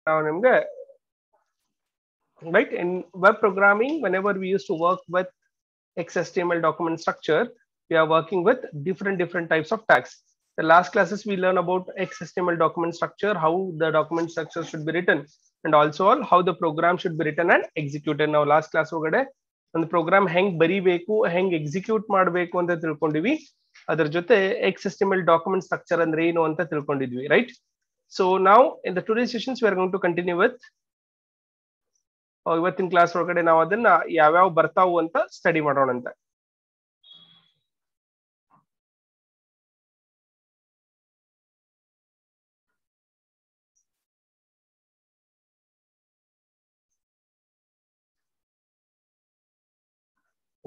now right in web programming, whenever we used to work with XHTML document structure, we are working with different types of tags. The last classes we learn about XHTML document structure, how the document structure should be written, and also how the program should be written and executed. Now last class ogade ಒಂದು program ಹೆಂಗ್ ಬರಿಬೇಕು ಹೆಂಗ್ execute ಮಾಡಬೇಕು ಅಂತ ತಿಳ್ಕೊಂಡಿವಿ. ಅದರ ಜೊತೆ XHTML document structure ಅಂದ್ರೆ ಏನು ಅಂತ ತಿಳ್ಕೊಂಡಿದ್ವಿ, ರೈಟ್? ಸೊ ನಾವು in the today sessions we are going to continue with ಇವತ್ತಿನ ಕ್ಲಾಸ್ ಒಳಗಡೆ ನಾವು ಅದನ್ನ ಯಾವ್ಯಾವ ಬರ್ತಾವು ಅಂತ ಸ್ಟಡಿ ಮಾಡೋಣ ಅಂತ.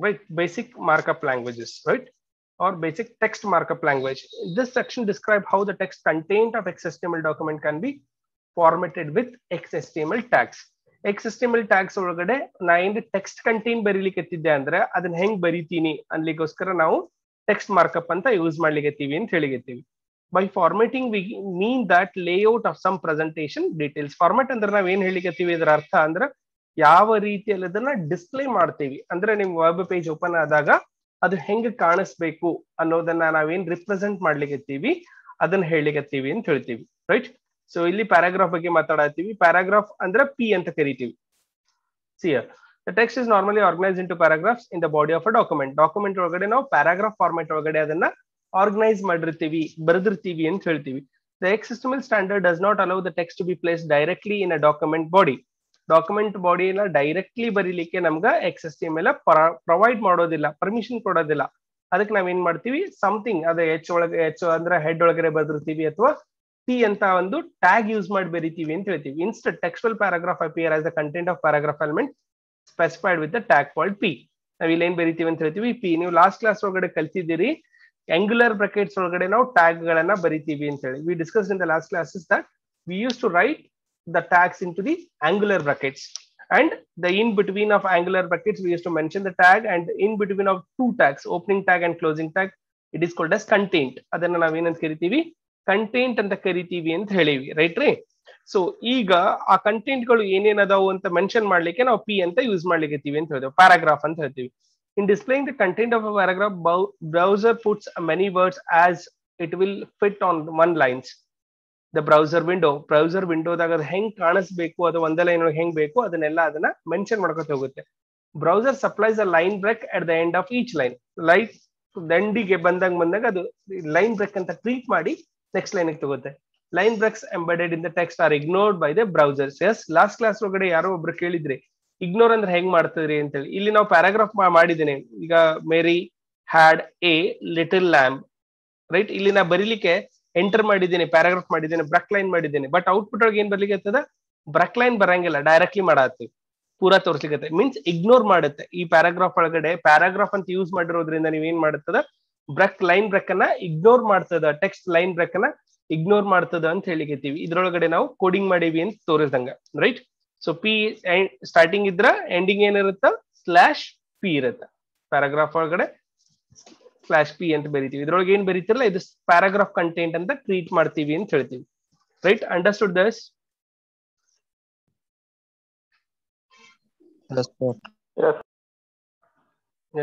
Right, basic markup languages, right, or basic text markup language. This section describe how the text content of XHTML document can be formatted with XHTML tags. XHTML tags ಒಳಗಡೆ ನಾ ಏನು ಟೆಕ್ಸ್ಟ್ ಕಂಟೆಂಟ್ ಬರೀಲಿಕ್ಕೆ ಅಂದ್ರೆ ಅದನ್ನ ಹೆಂಗ್ ಬರಿತೀನಿ ಅನ್ಲಿಕ್ಕೋಸ್ಕರ ನಾವು ಟೆಕ್ಸ್ಟ್ ಮಾರ್ಕಪ್ ಅಂತ ಯೂಸ್ ಮಾಡ್ಲಿಕ್ಕೆ ಅಂತ ಹೇಳಿಗೆತ್ತೀವಿ. By formatting we mean that layout of some presentation details. Format ಅಂದ್ರೆ ನಾವ್ ಏನ್ ಹೇಳಿಕತ್ತೀವಿ, ಇದರ ಅರ್ಥ ಅಂದ್ರೆ ಯಾವ ರೀತಿಯಲ್ಲಿ ಅದನ್ನ ಡಿಸ್ಪ್ಲೇ ಮಾಡ್ತೀವಿ ಅಂದ್ರೆ ನಿಮ್ ವೆಬ್ ಪೇಜ್ ಓಪನ್ ಆದಾಗ ಅದು ಹೆಂಗ್ ಕಾಣಿಸ್ಬೇಕು ಅನ್ನೋದನ್ನ ನಾವೇನ್ ರಿಪ್ರೆಸೆಂಟ್ ಮಾಡ್ಲಿಕ್ಕೆ ಅದನ್ನ ಹೇಳಿಕತ್ತೀವಿ ಅಂತ ಹೇಳ್ತೀವಿ, ರೈಟ್? ಸೊ ಇಲ್ಲಿ ಪ್ಯಾರಾಗ್ರಾಫ್ ಬಗ್ಗೆ ಮಾತಾಡತ್ತೀವಿ. ಪ್ಯಾರಾಗ್ರಾಫ್ ಅಂದ್ರೆ ಪಿ ಅಂತ ಕರಿತೀವಿ. ಸಿಯರ್ the text is normally organise into paragraphs in the body of a document. Document ಒಳಗಡೆ ನಾವು ಪ್ಯಾರಾಗ್ರಾಫ್ ಫಾರ್ಮೆಟ್ ಒಳಗಡೆ ಅದನ್ನ ಆರ್ಗನೈಸ್ ಮಾಡಿರ್ತೀವಿ, ಬರೆದಿರ್ತೀವಿ ಅಂತ ಹೇಳ್ತೀವಿ. The XHTML standard does not allow the text to be place directly in a document body. Document ಬಾಡಿನ directly ಬರೀಲಿಕ್ಕೆ ನಮ್ಗ XHTML ಪ್ರೊವೈಡ್ ಮಾಡೋದಿಲ್ಲ, ಪರ್ಮಿಷನ್ ಕೊಡೋದಿಲ್ಲ. ಅದಕ್ಕೆ ನಾವೇನ್ ಮಾಡ್ತೀವಿ, ಸಮಥಿಂಗ್ ಅದೇ ಎಚ್ ಅಂದ್ರೆ ಹೆಡ್ ಒಳಗಡೆ ಬರೆದಿರ್ತೀವಿ ಅಥವಾ ಪಿ ಅಂತ ಒಂದು ಟ್ಯಾಗ್ ಯೂಸ್ ಮಾಡಿ ಬರೀತೀವಿ ಅಂತ ಹೇಳ್ತೀವಿ. Instead textual paragraph appear as the content of paragraph element specified with the tag called P. ನಾವ್ ಇಲ್ಲಿ ಏನ್ ಬರೀತೀವಿ ಅಂತ ಹೇಳ್ತೀವಿ, ಪಿ. ನೀವು ಲಾಸ್ಟ್ ಕ್ಲಾಸ್ ಒಳಗಡೆ ಕಲ್ತಿದ್ದೀರಿ angular brackets ಒಳಗಡೆ ನಾವು ಟ್ಯಾಗ್ ಗಳನ್ನ ಬರೀತೀವಿ ಅಂತ ಹೇಳಿ. We discussed in the last classes that we use to write the tags into the angular brackets, and the in between of angular brackets we used to mention the tag, and in between of two tags, opening tag and closing tag, it is called as content. adanna nav ಏನಂತ ಕರಿತೀವಿ, content ಅಂತ ಕರಿತೀವಿ ಅಂತ ಹೇಳಿವಿ, right ರೀ? So ಈಗ ಆ content ಗಳು ಏನೇನ್ ಅದಾವು ಅಂತ ಮೆನ್ಷನ್ ಮಾಡ್ಲಿಕ್ಕೆ ನಾವು ಪಿ ಅಂತ ಯೂಸ್ ಮಾಡ್ಲಿಕ್ಕೆ ಅಂತ ಹೇಳ್ತೀವಿ, ಪ್ಯಾರಾಗ್ರಾಫ್ ಅಂತ ಹೇಳ್ತೀವಿ. In displaying the content of a paragraph, browser puts many words as it will fit on one lines. The browser ವಿಂಡೋದಾಗ ಅದು ಹೆಂಗ್ ಕಾಣಿಸ್ಬೇಕು, ಅದು ಒಂದೇ ಲೈನ್ ಹೆಂಗ್ ಬೇಕು ಅದನ್ನೆಲ್ಲ ಅದನ್ನ ಮೆನ್ಷನ್ ಮಾಡ್ಕೊತ ಹೋಗುತ್ತೆ. Browser supplies a line break at the end of each line. Line ದಂಡಿಗೆ ಬಂದಾಗ ಅದು ಲೈನ್ ಬ್ರೇಕ್ ಅಂತ ಟ್ರೀಟ್ ಮಾಡಿ ನೆಕ್ಸ್ಟ್ ಲೈನ್ ತಗೋತೆ. Line breaks embedded in the text are ignored by the browsers. Yes, last class ಒಳಗಡೆ ಯಾರೋ ಒಬ್ರು ಕೇಳಿದ್ರಿ ಇಗ್ನೋರ್ ಅಂದ್ರೆ ಹೆಂಗ್ ಮಾಡ್ತಿದ್ರಿ ಅಂತೇಳಿ. ಇಲ್ಲಿ ನಾವು ಪ್ಯಾರಾಗ್ರಾಫ್ ಮಾಡಿದ್ದೇನೆ. ಈಗ Mary had a little lamb, right? ಇಲ್ಲಿ ನಾ ಬರೀಲಿಕ್ಕೆ ಎಂಟರ್ ಮಾಡಿದ್ದೇನೆ, ಪ್ಯಾರಾಗ್ರಾಫ್ ಮಾಡಿದ್ದೇನೆ, ಬ್ರಕ್ ಲೈನ್ ಮಾಡಿದ್ದೇನೆ. ಬಟ್ ಔಟ್ಪುಟ್ ಒಳಗೆ ಏನ್ ಬರ್ಲಿಕ್ಕೆ ಆಗ್ತದ, ಬ್ರಕ್ ಲೈನ್ ಬರಂಗಿಲ್ಲ, ಡೈರೆಕ್ಟ್ಲಿ ಮಾಡತ್ತೀವಿ, ಪೂರಾ ತೋರ್ಸ್ಲಿಕ್ಕೆ ಮೀನ್ಸ್ ಇಗ್ನೋರ್ ಮಾಡುತ್ತೆ. ಈ ಪ್ಯಾರಾಗ್ರಾಫ್ ಒಳಗಡೆ ಪ್ಯಾರಾಗ್ರಾಫ್ ಅಂತ ಯೂಸ್ ಮಾಡಿರೋದ್ರಿಂದ ನೀವ್ ಏನ್ ಮಾಡ್ತದ, ಬ್ರಕ್ ಲೈನ್ ಬ್ರೇಕ್ ಅನ್ನ ಇಗ್ನೋರ್ ಮಾಡ್ತದ, ಟೆಕ್ಸ್ಟ್ ಲೈನ್ ಬ್ರೇಕ್ ಅನ್ನ ಇಗ್ನೋರ್ ಮಾಡ್ತದ ಅಂತ ಹೇಳಿಕತ್ತೀವಿ. ಇದ್ರೊಳಗಡೆ ನಾವು ಕೋಡಿಂಗ್ ಮಾಡೀವಿ ಅಂತ ತೋರಿಸ್ದಂಗ, ರೈಟ್? ಸೊ ಪಿ ಸ್ಟಾರ್ಟಿಂಗ್ ಇದ್ರ ಎಂಡಿಂಗ್ ಏನಿರುತ್ತ, ಸ್ಲಾಶ್ ಪಿ ಇರುತ್ತ. ಪ್ಯಾರಾಗ್ರಾಫ್ ಒಳಗಡೆ ಸ್ಲಾಶ್ ಪಿ ಅಂತ ಬರೀತೀವಿ. ಇದ್ರೊಳಗೆ ಏನ್ ಬರೀತಿರಲ್ಲ ಇದು ಪ್ಯಾರಾಗ್ರಾಫ್ ಕಂಟೆಂಟ್ ಅಂತ ಟ್ರೀಟ್ ಮಾಡ್ತೀವಿ ಅಂತ ಹೇಳ್ತೀವಿ, ರೈಟ್? Understood this?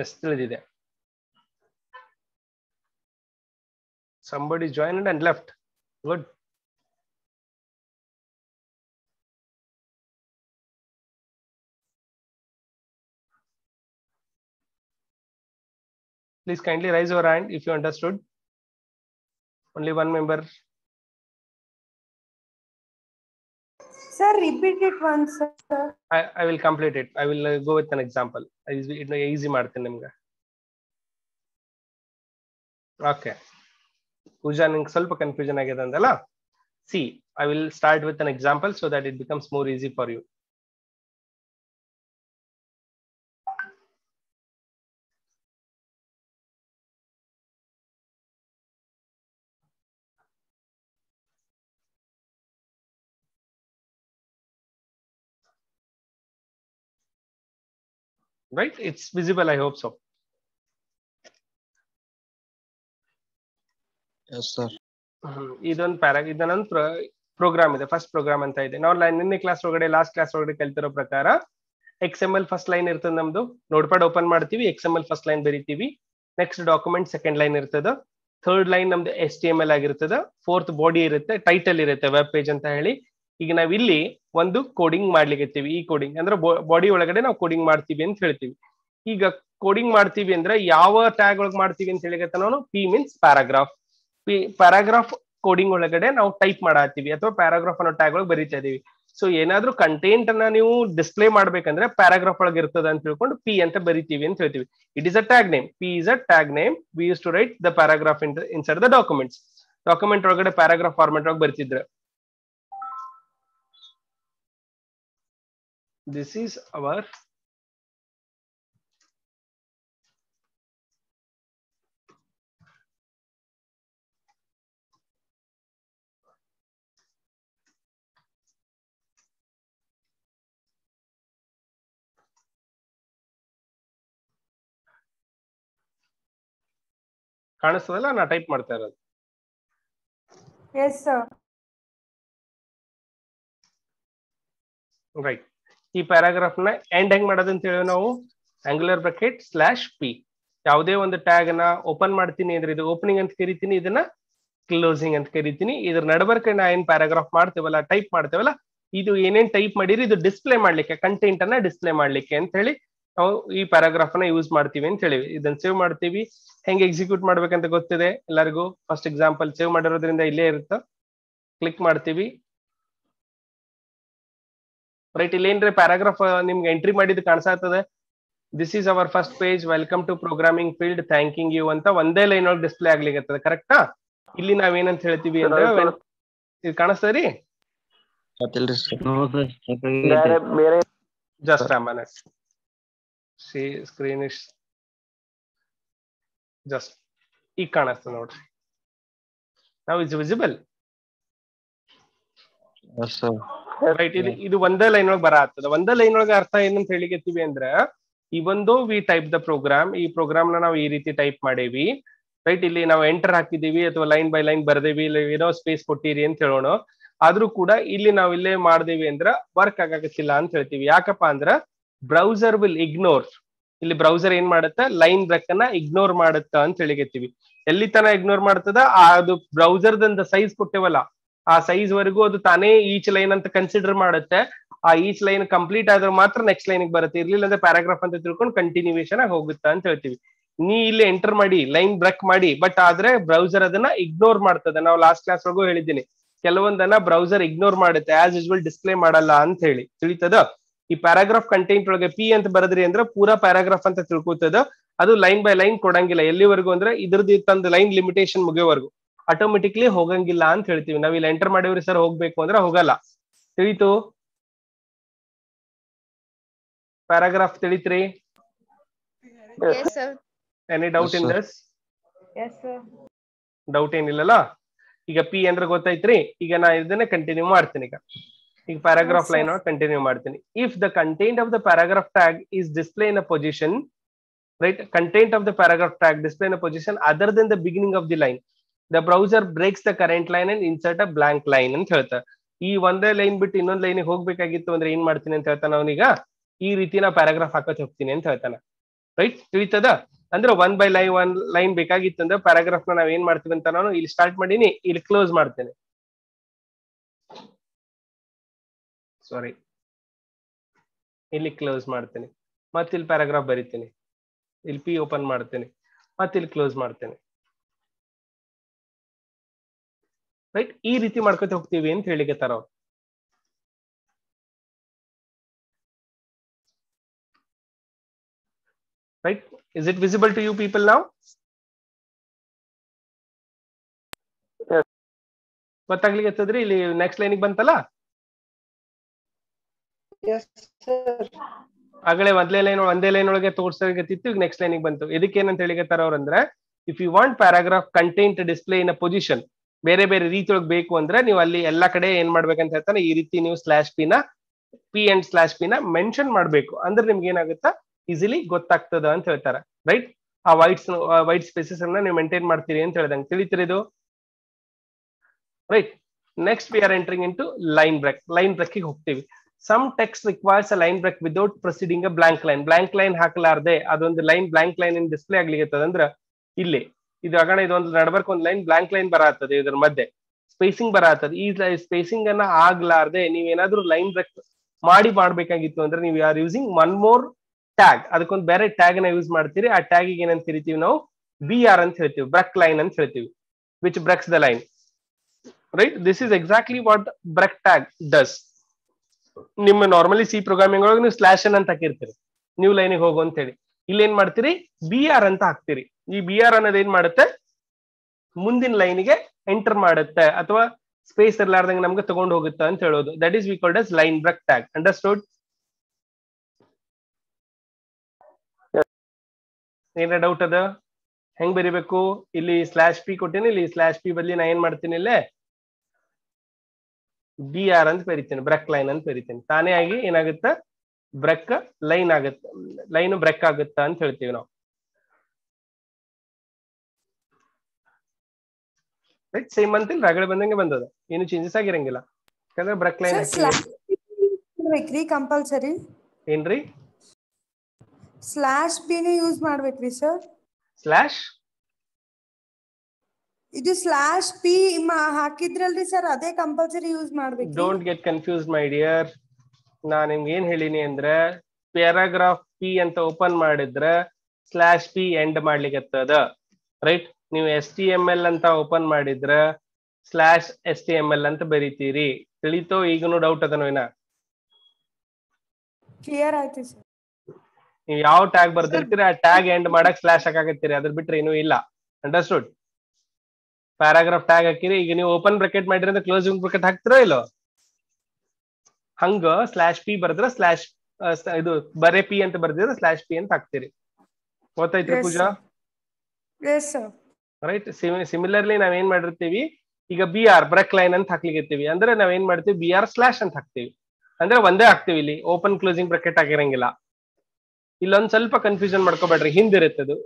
ಎಸ್, ತಿಳಿದಿದೆ. somebody joined and left. Good. Please kindly raise your hand if you understood. Only one member. Sir, repeat it once, sir. I will complete it. I will go with an example. Easy ಮಾಡ್ತೀನಿ ನಿಮ್ಗೆ. Okay. Pooja, ನಿಂಗೆ ಸ್ವಲ್ಪ confusion ಆಗಿದೆ ಅಂದಲ್ಲ. See, I will start with an example so that it becomes more easy for you. Right? It's visible, I hope so. Yes, sir. ಇದೊಂದು paragraph, ಇದ ನಂತರ program ಇದೆ, ಫಸ್ಟ್ ಪ್ರೋಗ್ರಾಮ್ ಅಂತ ಇದೆ. ನಾವು ನಿನ್ನೆ ಕ್ಲಾಸ್ ಒಳಗಡೆ ಲಾಸ್ಟ್ ಕ್ಲಾಸ್ ಒಳಗಡೆ ಕಲ್ತಿರೋ ಪ್ರಕಾರ XML ಫಸ್ಟ್ ಲೈನ್ ಇರ್ತದೆ ನಮ್ದು. ನೋಟ್ ಪ್ಯಾಡ್ ಓಪನ್ ಮಾಡ್ತೀವಿ, XML ಫಸ್ಟ್ ಲೈನ್ ಬರೀತೀವಿ. ನೆಕ್ಸ್ಟ್ ಡಾಕ್ಯುಮೆಂಟ್ ಸೆಕೆಂಡ್ ಲೈನ್ ಇರ್ತದ. ಥರ್ಡ್ ಲೈನ್ ನಮ್ದು HTML ಆಗಿರ್ತದ. ಫೋರ್ತ್ ಬಾಡಿ ಇರುತ್ತೆ, ಟೈಟಲ್ ಇರುತ್ತೆ, ವೆಬ್ ಪೇಜ್ ಅಂತ ಹೇಳಿ. ಈಗ ನಾವ್ ಇಲ್ಲಿ ಒಂದು ಕೋಡಿಂಗ್ ಮಾಡ್ಲಿಕ್ಕೆ ಈ ಕೋಡಿಂಗ್ ಅಂದ್ರೆ ಬಾಡಿ ಒಳಗಡೆ ನಾವು ಕೋಡಿಂಗ್ ಮಾಡ್ತೀವಿ ಅಂತ ಹೇಳ್ತೀವಿ. ಈಗ ಕೋಡಿಂಗ್ ಮಾಡ್ತೀವಿ ಅಂದ್ರೆ ಯಾವ ಟ್ಯಾಗ್ ಒಳಗೆ ಮಾಡ್ತೀವಿ ಅಂತ ಹೇಳಿ ನಾವು P means paragraph. Paragraph coding ಒಳಗಡೆ ನಾವು ಟೈಪ್ ಮಾಡತ್ತೀವಿ ಅಥವಾ ಪ್ಯಾರಾಗ್ರಾಫ್ ಅನ್ನೋ ಟ್ಯಾಗ್ ಒಳಗೆ ಬರೀತಾ ಇದೀವಿ. ಸೊ ಏನಾದ್ರೂ ಕಂಟೆಂಟ್ ಅನ್ನ ನೀವು ಡಿಸ್ಪ್ಲೇ ಮಾಡ್ಬೇಕಂದ್ರೆ ಪ್ಯಾರಾಗ್ರಾಫ್ ಒಳಗೆ ಇರ್ತದ ಅಂತ ತಿಳ್ಕೊಂಡು P ಅಂತ ಬರಿತೀವಿ ಅಂತ ಹೇಳ್ತೀವಿ. It is a tag name. P is a tag name. We use to write the paragraph inside the documents. Document ಒಳಗಡೆ ಪ್ಯಾರಾಗ್ರಾಫ್ ಫಾರ್ಮೆಟ್ ಒಳಗೆ ಬರ್ತಿದ್ರೆ this is our ಕಾಣಿಸ್ತದಲ್ಲ, ನಾ ಟೈಪ್ ಮಾಡ್ತಾ ಇರೋದು. Yes sir. ರೈಟ್. ಈ ಪ್ಯಾರಾಗ್ರಾಫ್ ನ ಎಂಡ್ ಹೆಂಗ್ ಮಾಡೋದು ಅಂತ ಹೇಳಿ ನಾವು ಆಂಗ್ಯುಲರ್ ಬ್ರಾಕೆಟ್ /P. ಯಾವುದೇ ಒಂದು ಟ್ಯಾಗ್ ಅನ್ನ ಓಪನ್ ಮಾಡ್ತೀನಿ ಅಂದ್ರೆ ಇದು ಓಪನಿಂಗ್ ಅಂತ ಕರಿತೀನಿ, ಇದನ್ನ ಕ್ಲೋಸಿಂಗ್ ಅಂತ ಕರಿತೀನಿ. ಇದ್ರ ನಡಬರ್ಕ ನಾ ಏನ್ ಪ್ಯಾರಾಗ್ರಾಫ್ ಮಾಡ್ತೇವಲ್ಲ, ಟೈಪ್ ಮಾಡ್ತೇವಲ್ಲ, ಇದು ಏನೇನ್ ಟೈಪ್ ಮಾಡಿರಿ ಇದು ಡಿಸ್ಪ್ಲೇ ಮಾಡ್ಲಿಕ್ಕೆ, ಕಂಟೆಂಟ್ ಅನ್ನ ಡಿಸ್ಪ್ಲೇ ಮಾಡ್ಲಿಕ್ಕೆ ಅಂತ ಹೇಳಿ ನಾವು ಈ ಪ್ಯಾರಾಗ್ರಾಫ್ ನ ಯೂಸ್ ಮಾಡ್ತೀವಿ ಅಂತ ಹೇಳಿ. ಇದನ್ನ ಸೇವ್ ಮಾಡ್ತೀವಿ. ಹೆಂಗೆ ಎಕ್ಸಿಕ್ಯೂಟ್ ಮಾಡ್ಬೇಕಂತ ಗೊತ್ತಿದೆ ಎಲ್ಲರಿಗೂ. ಫಸ್ಟ್ ಎಕ್ಸಾಂಪಲ್ ಸೇವ್ ಮಾಡಿರೋದ್ರಿಂದ ಇಲ್ಲೇ ಇರುತ್ತೆ. ಕ್ಲಿಕ್ ಮಾಡ್ತೀವಿ. ರೈಟ್, ಇಲ್ಲಿ ಏನ್ರಿ ಪ್ಯಾರಾಗ್ರಾಫ್ ನಿಮ್ಗೆ ಎಂಟ್ರಿ ಮಾಡಿದ್ದು ಕಾಣಿಸ್ತದೆ. This is our first page, welcome to programming field, thanking you ಅಂತ ಒಂದೇ ಲೈನ್ ಒಳಗೆ ಡಿಸ್ಪ್ಲೇ ಆಗ್ಲಿಕ್ಕೆ. ಕರೆಕ್ಟಾ? ಇಲ್ಲಿ ನಾವೇನಂತ ಹೇಳ್ತೀವಿ ಅಂದ್ರೆ ಇದು ಕಾಣಿಸ್ತದ್ರಿ. Just a minute. See screen is just ಈಗ ಕಾಣಿಸ್ತದೆ ನೋಡ್ರಿ. now it's visible. Yes sir. Right. ಇದು ಒಂದೇ ಲೈನ್ ಒಳಗೆ ಬರತ್ತದ. ಒಂದೇ ಲೈನ್ ಒಳಗೆ ಅರ್ಥ ಏನಂತ ಹೇಳಿಕತ್ತೀವಿ ಅಂದ್ರೆ, ಇವೊಂದು ವಿ ಟೈಪ್ ದ ಪ್ರೋಗ್ರಾಮ್, ಈ ಪ್ರೋಗ್ರಾಮ್ ನ ನಾವು ಈ ರೀತಿ ಟೈಪ್ ಮಾಡೇವಿ. ರೈಟ್, ಇಲ್ಲಿ ನಾವು ಎಂಟರ್ ಹಾಕಿದೀವಿ ಅಥವಾ ಲೈನ್ ಬೈ ಲೈನ್ ಬರ್ದೇವಿ, ಏನೋ ಸ್ಪೇಸ್ ಕೊಟ್ಟಿರಿ ಅಂತ ಹೇಳೋಣ. ಆದ್ರೂ ಕೂಡ ಇಲ್ಲಿ ನಾವು ಇಲ್ಲೇ ಮಾಡ್ದೇವಿ ಅಂದ್ರ ವರ್ಕ್ ಆಗಕ್ಕಿಲ್ಲ ಅಂತ ಹೇಳ್ತೀವಿ. ಯಾಕಪ್ಪ ಅಂದ್ರ ಬ್ರೌಸರ್ ವಿಲ್ ಇಗ್ನೋರ್. ಇಲ್ಲಿ ಬ್ರೌಸರ್ ಏನ್ ಮಾಡುತ್ತೆ, ಲೈನ್ ಬ್ರೇಕ್ ಅನ್ನ ಇಗ್ನೋರ್ ಮಾಡುತ್ತ ಅಂತ ಹೇಳಿಕತ್ತೀವಿ. ಎಲ್ಲಿ ತನ ಇಗ್ನೋರ್ ಮಾಡ್ತದ, ಅದು ಬ್ರೌಸರ್ದಂದ ಸೈಜ್ ಕೊಟ್ಟೇವಲ್ಲ ಆ ಸೈಜ್ ವರೆಗೂ ಅದು ತಾನೇ ಈಚ್ ಲೈನ್ ಅಂತ ಕನ್ಸಿಡರ್ ಮಾಡುತ್ತೆ. ಆ ಈಚ್ ಲೈನ್ ಕಂಪ್ಲೀಟ್ ಆದ್ರೆ ಮಾತ್ರ ನೆಕ್ಸ್ಟ್ ಲೈನ್ ಬರುತ್ತೆ. ಇರ್ಲಿಲ್ಲ ಅಂದ್ರೆ ಪ್ಯಾರಾಗ್ರಾಫ್ ಅಂತ ತಿಳ್ಕೊಂಡು ಕಂಟಿನ್ಯೂಯೇಷನ್ ಆಗಿ ಹೋಗುತ್ತಾ ಅಂತ ಹೇಳ್ತೀವಿ. ನೀ ಇಲ್ಲಿ ಎಂಟರ್ ಮಾಡಿ, ಲೈನ್ ಬ್ರೇಕ್ ಮಾಡಿ, ಬಟ್ ಆದ್ರೆ ಬ್ರೌಸರ್ ಅದನ್ನ ಇಗ್ನೋರ್ ಮಾಡ್ತದೆ. ನಾವು ಲಾಸ್ಟ್ ಕ್ಲಾಸ್ ಒಳಗೂ ಹೇಳಿದ್ದೀನಿ, ಕೆಲವೊಂದನ್ನ ಬ್ರೌಸರ್ ಇಗ್ನೋರ್ ಮಾಡುತ್ತೆ, ಆಸ್ ಯೂಶುವಲ್ ಡಿಸ್ಪ್ಲೇ ಮಾಡಲ್ಲ ಅಂತ ಹೇಳಿ. ತಿಳಿತದ? ಈ ಪ್ಯಾರಾಗ್ರಾಫ್ ಕಂಟೆಂಟ್ ಒಳಗೆ P ಅಂತ ಬರದ್ರಿ ಅಂದ್ರೆ ಪೂರಾ ಪ್ಯಾರಾಗ್ರಾಫ್ ಅಂತ ತಿಳ್ಕೊತದ. ಅದು ಲೈನ್ ಬೈ ಲೈನ್ ಕೊಡಂಗಿಲ್ಲ. ಎಲ್ಲಿವರೆಗೂ ಅಂದ್ರೆ ಇದ್ರದ್ದು ತಂದ ಲೈನ್ ಲಿಮಿಟೇಷನ್ ಮುಗಿಯೋವರೆಗೂ ಆಟೋಮೆಟಿಕ್ಲಿ ಹೋಗಂಗಿಲ್ಲ ಅಂತ ಹೇಳ್ತೀವಿ. ನಾವ್ ಇಲ್ಲಿ ಎಂಟರ್ ಮಾಡಿವ್ರಿ ಸರ್ ಹೋಗ್ಬೇಕು ಅಂದ್ರೆ ಹೋಗಲ್ಲ. ತಿಳಿತು? ಪ್ಯಾರಾಗ್ರಾಫ್ ತಿಳಿತ್ರಿ? Any doubt in this? Doubt ಏನಿಲ್ಲಲ್ಲ? ಈಗ P ಅಂದ್ರೆ ಗೊತ್ತಾಯ್ತ್ರಿ. ಈಗ ನಾ ಇದನ್ನ ಕಂಟಿನ್ಯೂ ಮಾಡ್ತೀನಿ. ಈಗ ಪ್ಯಾರಾಗ್ರಾಫ್ ಲೈನ್ ಕಂಟಿನ್ಯೂ ಮಾಡ್ತೀನಿ. If the content of the paragraph tag is display in a position, right, content of the paragraph tag display in a position other than the beginning of the line, the browser breaks the current line and insert a blank line ಅಂತ ಹೇಳ್ತಾರೆ. ಈ ಒಂದೇ line ಬಿಟ್ಟು ಇನ್ನೊಂದ್ line ಹೋಗ್ಬೇಕಾಗಿತ್ತು ಅಂದ್ರೆ ಏನ್ ಮಾಡ್ತೀನಿ ಅಂತ ಹೇಳ್ತಾನೆ ಅವನೀಗ. ಈ ರೀತಿ ನಾ ಪ್ಯಾರಾಗ್ರಾಫ್ ಹಾಕತ್ ಹೋಗ್ತೀನಿ ಅಂತ ಹೇಳ್ತಾನೆ. ರೈಟ್, ತಿಳಿತದ? ಅಂದ್ರೆ ಒನ್ ಲೈನ್ ಬೇಕಾಗಿತ್ತು ಅಂದ್ರೆ ಪ್ಯಾರಾಗ್ರಾಫ್ ನಾವ್ ಏನ್ ಮಾಡ್ತೀವಿ ಅಂತ ನಾನು ಇಲ್ಲಿ ಸ್ಟಾರ್ಟ್ ಮಾಡೀನಿ, ಇಲ್ಲಿ ಕ್ಲೋಸ್ ಮಾಡ್ತೇನೆ. ಸಾರಿ, ಇಲ್ಲಿ ಕ್ಲೋಸ್ ಮಾಡ್ತೇನೆ. ಮತ್ತೆ ಇಲ್ಲಿ ಪ್ಯಾರಾಗ್ರಾಫ್ ಬರೀತೀನಿ, ಇಲ್ಲಿ P ಓಪನ್ ಮಾಡ್ತೇನೆ, ಮತ್ತೆ ಇಲ್ಲಿ ಕ್ಲೋಸ್ ಮಾಡ್ತೇನೆ. ರೈಟ್, ಈ ರೀತಿ ಮಾಡ್ಕೊತ ಹೋಗ್ತೀವಿ ಅಂತ ಹೇಳಿಕತ್ತಾರ ಅವ್ರು. Right, is it visible to you people now? ಗೊತ್ತಾಗ್ಲಿಕ್ಕೆ ಇಲ್ಲಿ ನೆಕ್ಸ್ಟ್ ಲೈನಿಗೆ ಬಂತಲ್ಲ. ಆಗಲೇ ಒಂದೇ ಲೈನ್ ಒಳಗೆ ತೋರ್ಸಲಿತ್ತು, ಈಗ ನೆಕ್ಸ್ಟ್ ಲೈನಿಗೆ ಬಂತು. ಇದಕ್ಕೆ ಏನಂತ ಹೇಳಿಕತ್ತಾರ ಅವ್ರ ಅಂದ್ರೆ, if you want paragraph content display in a position, ಬೇರೆ ಬೇರೆ ರೀತಿ ಒಳಗೆ ಬೇಕು ಅಂದ್ರೆ ನೀವು ಅಲ್ಲಿ ಎಲ್ಲಾ ಕಡೆ ಏನ್ ಮಾಡ್ಬೇಕಂತ ಹೇಳ್ತಾನೆ, ಈ ರೀತಿ ನೀವು P and /P ನ ಮೆನ್ಷನ್ ಮಾಡ್ಬೇಕು. ಅಂದ್ರೆ ನಿಮ್ಗೆ ಏನಾಗುತ್ತಾ, ಈಸಿಲಿ ಗೊತ್ತಾಗ್ತದ ಅಂತ ಹೇಳ್ತಾರ. ರೈಟ್, ಆ ವೈಟ್ ಸ್ಪೇಸಸ್ ಅನ್ನ ನೀವು ಮೇಂಟೈನ್ ಮಾಡ್ತೀರಿ ಅಂತ ಹೇಳ್ದಂಗೆ. ತಿಳಿತೀರಿ ಇದು? Right, next we are entering into line break. Line break ಹೋಗ್ತೀವಿ. Some text requires a line break without proceeding a blank line. Blank line ಹಾಕಲಾರ್ದೆ ಅದೊಂದು line blank line in display ಆಗ್ಲಿಕ್ಕೆ ಅಂದ್ರೆ ಇಲ್ಲಿ ಇದು ಆಗಣ ಇದೊಂದು ನಡ್ಬರ್ಕ್ ಒಂದು ಲೈನ್ ಬ್ಲಾಂಕ್ ಲೈನ್ ಬರತ್ತದ ಇದ್ರ ಮಧ್ಯೆ ಸ್ಪೇಸಿಂಗ್ ಬರತ್ತದ. ಈ ಸ್ಪೇಸಿಂಗ್ ಅನ್ನ ಆಗ್ಲಾರ್ದೆ ನೀವೇನಾದ್ರೂ ಲೈನ್ ಬ್ರೇಕ್ ಮಾಡ್ಬೇಕಾಗಿತ್ತು ಅಂದ್ರೆ ನೀವು are using one more tag. ಅದಕ್ಕೊಂದು ಬೇರೆ ಟ್ಯಾಗ್ ನ ಯೂಸ್ ಮಾಡ್ತೀರಿ. ಆ ಟ್ಯಾಗ್ ಏನಂತ ಹೇಳ್ತೀವಿ ನಾವು ಬಿ ಆರ್ ಅಂತ ಹೇಳ್ತೀವಿ, ಬ್ರೇಕ್ ಲೈನ್ ಅಂತ ಹೇಳ್ತೀವಿ, which breaks the line. Right, this is exactly what break tag does. ನಿಮ್ಮ ನಾರ್ಮಲಿ ಸಿ ಪ್ರೋಗ್ರಾಮಿಂಗ್ ಒಳಗೆ ನೀವು ಸ್ಲಾಶ್ ಅಂತ ಹಾಕಿರ್ತೀರಿ ನ್ಯೂ ಲೈನಿಗೆ ಹೋಗು ಅಂತ ಹೇಳಿ. ಇಲ್ಲಿ ಏನ್ ಮಾಡ್ತೀರಿ, ಬಿ ಆರ್ ಅಂತ ಹಾಕ್ತಿರಿ. ಈ ಬಿ ಆರ್ ಅನ್ನೋದು ಏನ್ ಮಾಡುತ್ತೆ, ಮುಂದಿನ ಲೈನ್ಗೆ ಎಂಟರ್ ಮಾಡುತ್ತೆ ಅಥವಾ ಸ್ಪೇಸ್ ಇರ್ಲಾರ್ದಂಗೆ ನಮ್ಗೆ ತಗೊಂಡು ಹೋಗುತ್ತೆ ಅಂತ ಹೇಳೋದು. That is we called as line break tag. Understood? ಏನ ಡೌಟ್ ಅದ? ಹೆಂಗ್ ಬರಿಬೇಕು? ಇಲ್ಲಿ ಸ್ಲಾಶ್ ಪಿ ಕೊಟ್ಟಿನಿ, ಇಲ್ಲಿ ಸ್ಲಾಶ್ ಪಿ ಬದಲಿ ನಾ ಏನ್ ಮಾಡ್ತೀನಿ, ಇಲ್ಲೇ ಬಿ ಆರ್ ಅಂತ ಬರಿತೀನಿ, ಬ್ರೇಕ್ ಲೈನ್ ಅಂತ ಬರಿತೀನಿ. ತಾನೇ ಆಗಿ ಏನಾಗುತ್ತೆ, ಬ್ರೇಕ್ ಲೈನ್ ಆಗುತ್ತೆ, ಲೈನ್ ಬ್ರೇಕ್ ಆಗುತ್ತಾ ಅಂತ ಹೇಳ್ತೀವಿ ನಾವು. ರೈಟ್, ಸೇಮ್ ಅಂತ ರಗಳೆ ಬಂದಂಗೆ ಬಂದದ, ಏನು ಚೇಂಜಸ್ ಆಗಿರಂಗಿಲ್ಲ. ಯಾಕಂದ್ರೆ ಬ್ರೇಕ್ ಲೈನ್ ಹಾಕಿ ಕಂಪಲ್ಸರಿ ಏನ್ರಿ, ಸ್ಲಾಶ್ ಪಿನೇ ಯೂಸ್ ಮಾಡ್ಬೇಕ್ರಿ ಸರ್? ಸ್ಲಾಶ್ ಇದು ಸ್ಲಾಶ್ ಪಿ ಹಾಕಿದ್ರಲ್ರಿ ಸರ್, ಅದೇ ಕಂಪಲ್ಸರಿ ಯೂಸ್ ಮಾಡ್ಬೇಕು. Don't get confuse my dear. ನಾನ್ ನಿಮ್ಗೆ ಏನ್ ಹೇಳಿನಿ ಅಂದ್ರೆ, ಪ್ಯಾರಾಗ್ರಾಫ್ ಪಿ ಅಂತ ಓಪನ್ ಮಾಡಿದ್ರೆ ಸ್ಲಾಶ್ ಪಿ ಎಂಡ್ ಮಾಡ್ಲಿಕ್ಕೆ. ರೈಟ್, ನೀವು HTML ಅಂತ ಓಪನ್ ಮಾಡಿದ್ರೆ ಸ್ಲಾಶ್ HTML ಅಂತ ಬರೀತೀರಿ. ತಿಳಿತೋ? ಈಗನು ಡೌಟ್ ಅದನೋ? ಏನ ಕ್ಲಿಯರ್ ಆಯ್ತು ಸರ್. ನೀವು ಯಾವ ಟ್ಯಾಗ್ ಬರ್ದಿರ್ತೀರಿ ಆ ಟ್ಯಾಗ್ ಎಂಡ್ ಮಾಡಕ್ ಸ್ಲಾಶ್ ಹಾಕಾಕತ್ತೀರಿ, ಅದ್ರ ಬಿಟ್ರೆ ಏನೂ ಇಲ್ಲ. ಅಂಡರ್ಸ್ಟೂಡ್? ಪ್ಯಾರಾಗ್ರಾಫ್ ಟ್ಯಾಗ್ ಹಾಕಿರಿ, ಈಗ ನೀವು ಓಪನ್ ಬ್ರಾಕೆಟ್ ಮಾಡಿದ್ರೆ ಅಂದ್ರೆ ಕ್ಲೋಸಿಂಗ್ ಬ್ರಾಕೆಟ್ ಹಾಕ್ತಿರೋ ಇಲ್ಲೋ, ಹಂಗ ಸ್ಲಾಶ್ ಪಿ ಬರ್ದ್ರೆ ಸ್ಲಾಶ್ ಇದು ಬರೇ ಪಿ ಅಂತ ಬರ್ದಿದ್ರೆ ಸ್ಲಾಶ್ ಪಿ ಅಂತ ಹಾಕ್ತಿರಿ. ಗೊತ್ತಾಯ್ತ್ರಿ ಪೂಜಾ? ರೈಟ್, ಸಿಮಿಲರ್ಲಿ ನಾವ್ ಏನ್ ಮಾಡಿರ್ತೀವಿ, ಈಗ ಬಿ ಆರ್ ಬ್ರೇಕ್ ಲೈನ್ ಅಂತ ಹಾಕ್ಲಿಕ್ಕೆ ಅಂದ್ರೆ ನಾವ್ ಏನ್ ಮಾಡ್ತೀವಿ, ಬಿ ಆರ್ ಸ್ಲಾಶ್ ಅಂತ ಹಾಕ್ತಿವಿ. ಅಂದ್ರೆ ಒಂದೇ ಹಾಕ್ತಿವಿ, ಇಲ್ಲಿ ಓಪನ್ ಕ್ಲೋಸಿಂಗ್ ಬ್ರಾಕೆಟ್ ಆಗಿರಂಗಿಲ್ಲ. ಇಲ್ಲೊಂದ್ ಸ್ವಲ್ಪ ಕನ್ಫ್ಯೂಷನ್ ಮಾಡ್ಕೋಬೇಡ್ರಿ, ಹಿಂದಿರುತ್ತದು.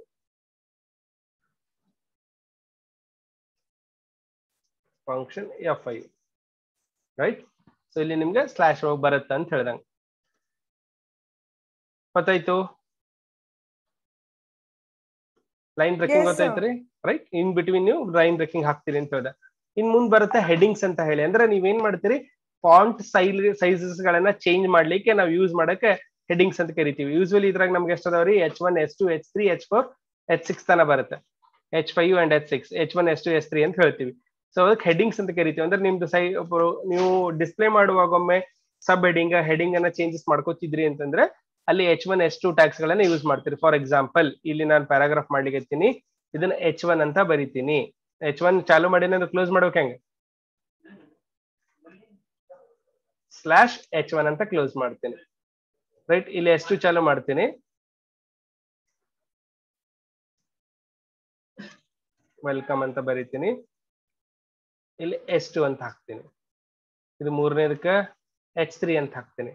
Function F5, right. ಸೊ ಇಲ್ಲಿ ನಿಮ್ಗೆ ಸ್ಲಾಶ್ ಹೋಗಿ ಬರುತ್ತೆ ಅಂತ ಹೇಳ್ದಂಗೆ. ಗೊತ್ತಾಯ್ತು? ಲೈನ್ ಬ್ರೇಕಿಂಗ್ ಗೊತ್ತಾಯ್ತ್ರಿ? ರೈಟ್, ಇನ್ ಬಿಟ್ವೀನ್ ನೀವು ಲೈನ್ ಬ್ರೇಕಿಂಗ್ ಹಾಕ್ತೀರಿ ಅಂತ ಹೇಳ್ದ. ಇನ್ ಮುಂದ್ ಬರುತ್ತೆ ಹೆಡಿಂಗ್ಸ್ ಅಂತ ಹೇಳಿ. ಅಂದ್ರೆ ನೀವೇನ್ ಮಾಡ್ತೀರಿ, ಫಾಂಟ್ ಸೈಜಸ್ ಗಳನ್ನ ಚೇಂಜ್ ಮಾಡ್ಲಿಕ್ಕೆ ನಾವು ಯೂಸ್ ಮಾಡಕ್ಕೆ ಹೆಡಿಂಗ್ಸ್ ಅಂತ ಕರಿತೀವಿ. ಯೂಸ್ವಲಿ ಇದ್ರಾಗ ನಮ್ಗೆ ಎಷ್ಟು ಅದಾವ್ರಿ, H1 H2 H3 H4 H6 ತನ ಬರುತ್ತೆ. H5 and H6, H1 H2 H3 ಅಂತ ಹೇಳ್ತೀವಿ. ಸೊ ಅದಕ್ಕೆ ಹೆಡಿಂಗ್ಸ್ ಅಂತ ಕರಿತೀವಿ. ಅಂದ್ರೆ ನಿಮ್ದು ನೀವು ಡಿಸ್ಪ್ಲೇ ಮಾಡುವಾಗೊಮ್ಮೆ ಸಬ್ ಹೆಡಿಂಗ್ ಅನ್ನ ಚೇಂಜಸ್ ಮಾಡ್ಕೋತಿದ್ರಿ ಅಂತಂದ್ರೆ ಅಲ್ಲಿ H1 H2 ಟ್ಯಾಗ್ಸ್ ಗಳನ್ನ ಯೂಸ್ ಮಾಡ್ತೀರಿ. ಫಾರ್ ಎಕ್ಸಾಂಪಲ್, ಇಲ್ಲಿ ನಾನು ಪ್ಯಾರಾಗ್ರಾಫ್ ಮಾಡ್ಲಿಕ್ಕೆ ಇದನ್ನ H1 ಅಂತ ಬರಿತೀನಿ. H1 ಚಾಲು ಮಾಡಿನ ಕ್ಲೋಸ್ ಮಾಡ್ಬೇಕು ಹೆಂಗೆ, ಸ್ಲಾಶ್ H1 ಅಂತ ಕ್ಲೋಸ್ ಮಾಡ್ತೀನಿ. ರೈಟ್, ಇಲ್ಲಿ H2 ಚಾಲು ಮಾಡ್ತೀನಿ, ವೆಲ್ಕಮ್ ಅಂತ ಬರಿತೀನಿ, ಇಲ್ಲಿ S2 ಅಂತ ಹಾಕ್ತೀನಿ. ಇದು ಮೂರನೇದಕ್ಕೆ H3 ಅಂತ ಹಾಕ್ತೀನಿ.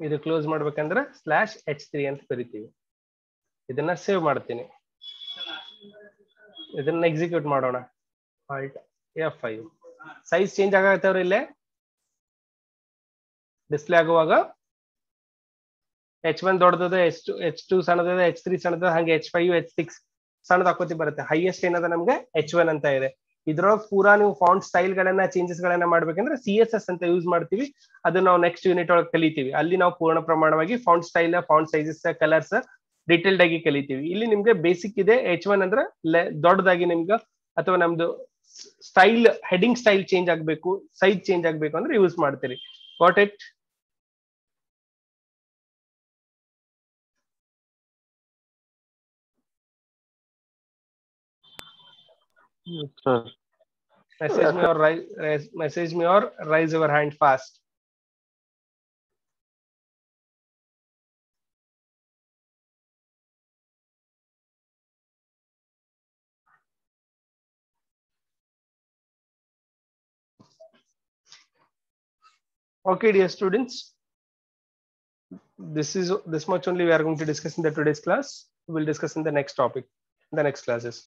ಇದು ಕ್ಲೋಸ್ ಮಾಡ್ಬೇಕಂದ್ರೆ ಸ್ಲಾಶ್ H3 ಅಂತ ಬರಿತೀವಿ. ಇದನ್ನ ಸೇವ್ ಮಾಡ್ತೀನಿ, ಇದನ್ನ ಎಕ್ಸಿಕ್ಯೂಟ್ ಮಾಡೋಣ. Alt F5. ಸೈಜ್ ಚೇಂಜ್ ಆಗತ್ತವ್ರ ಇಲ್ಲೇ ಡಿಸ್ಪ್ಲೇ ಆಗುವಾಗ. H1 ದೊಡ್ಡದ, H2 ಸಣ್ಣದ, H3 ಸಣ್ಣದ, ಹಾಗೆ H5 H6 ಸಣ್ಣದ ಹಾಕೋತಿ ಬರುತ್ತೆ. ಹೈಯೆಸ್ಟ್ ಏನದ ನಮ್ಗೆ H1 ಅಂತ ಇದೆ. ಇದ್ರೊಳಗೆ ಪೂರಾ ನೀವು ಫಾಂಟ್ ಸ್ಟೈಲ್ ಗಳನ್ನ ಚೇಂಜಸ್ ಗಳನ್ನ ಮಾಡ್ಬೇಕಂದ್ರೆ CSS ಅಂತ ಯೂಸ್ ಮಾಡ್ತೀವಿ. ಅದು ನಾವು ನೆಕ್ಸ್ಟ್ ಯೂನಿಟ್ ಒಳಗೆ ಕಲಿತೀವಿ. ಅಲ್ಲಿ ನಾವು ಪೂರ್ಣ ಪ್ರಮಾಣವಾಗಿ font style, font sizes, colours detailed ಆಗಿ ಕಲಿತೀವಿ. ಇಲ್ಲಿ ನಿಮ್ಗೆ ಬೇಸಿಕ್ ಇದೆ. H1 ಅಂದ್ರೆ ದೊಡ್ಡದಾಗಿ ನಿಮ್ಗೆ ಅಥವಾ ನಮ್ದು ಸ್ಟೈಲ್ ಹೆಡಿಂಗ್ ಸ್ಟೈಲ್ ಚೇಂಜ್ ಆಗ್ಬೇಕು, ಸೈಜ್ ಚೇಂಜ್ ಆಗ್ಬೇಕು ಅಂದ್ರೆ ಯೂಸ್ ಮಾಡ್ತೀರಿ. What it? Sir. Message me or raise your hand fast. Okay, dear students. this much only we are going to discuss in the today's class. We'll discuss in the next topic, the next classes.